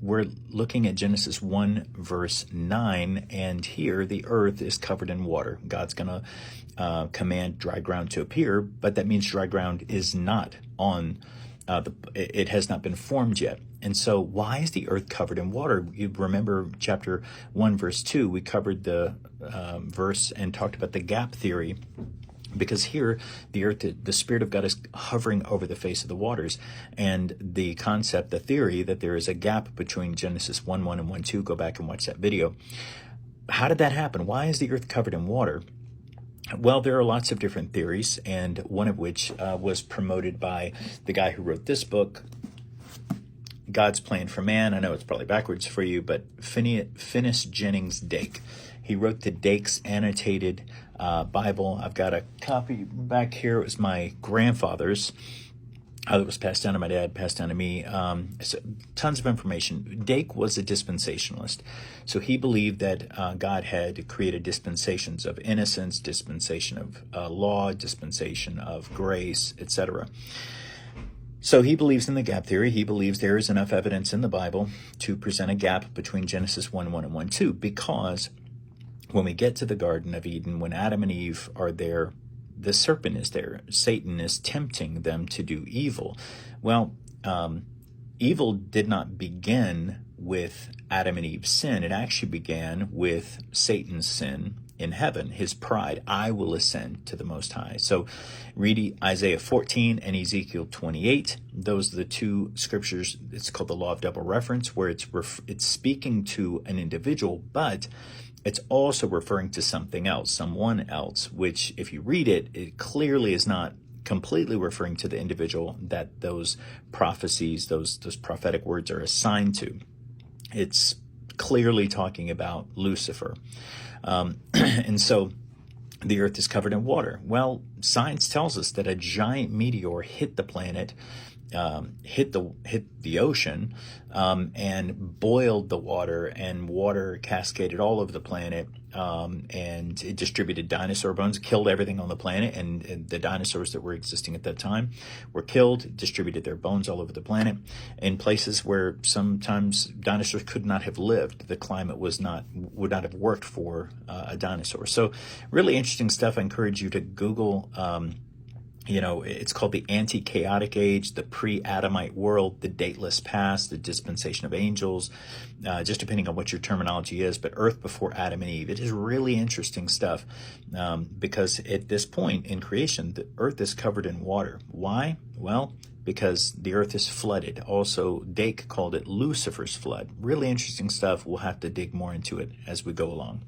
we're looking at Genesis 1, verse 9, and here the earth is covered in water. God's going to command dry ground to appear, but that means dry ground is not on, it has not been formed yet. And so why is the earth covered in water? You remember chapter 1, verse 2, we covered the verse and talked about the gap theory. Because here, the earth, the Spirit of God is hovering over the face of the waters. And the concept, the theory that there is a gap between Genesis 1:1 and 1:2, go back and watch that video. How did that happen? Why is the earth covered in water? Well, there are lots of different theories, and one of which was promoted by the guy who wrote this book, God's Plan for Man. I know it's probably backwards for you, but Finis Jennings Dake. He wrote the Dake's Annotated Bible. I've got a copy back here. It was my grandfather's. That was passed down to my dad, passed down to me. So tons of information. Dake was a dispensationalist. So he believed that God had created dispensations of innocence, dispensation of law, dispensation of grace, etc. So he believes in the gap theory. He believes there is enough evidence in the Bible to present a gap between Genesis 1:1 and 1:2, because when we get to the Garden of Eden, when Adam and Eve are there, the serpent is there. Satan is tempting them to do evil. Well, evil did not begin with Adam and Eve's sin. It actually began with Satan's sin in heaven, his pride. I will ascend to the Most High. So read Isaiah 14 and Ezekiel 28. Those are the two scriptures. It's called the law of double reference, where it's speaking to an individual, but it's also referring to something else, someone else, which if you read it, it clearly is not completely referring to the individual that those prophecies, those prophetic words are assigned to. It's clearly talking about Lucifer. And so the earth is covered in water. Well, science tells us that a giant meteor hit the planet, hit the ocean, and boiled the water, and water cascaded all over the planet, and it distributed dinosaur bones, killed everything on the planet, and the dinosaurs that were existing at that time were killed, distributed their bones all over the planet in places where sometimes dinosaurs could not have lived. The climate would not have worked for a dinosaur. So really interesting stuff. I encourage you to Google it's called the anti-chaotic age, the pre-Adamite world, the dateless past, the dispensation of angels, just depending on what your terminology is, but earth before Adam and Eve. It is really interesting stuff because at this point in creation, the earth is covered in water. Why? Well, because the earth is flooded. Also, Dake called it Lucifer's flood. Really interesting stuff. We'll have to dig more into it as we go along.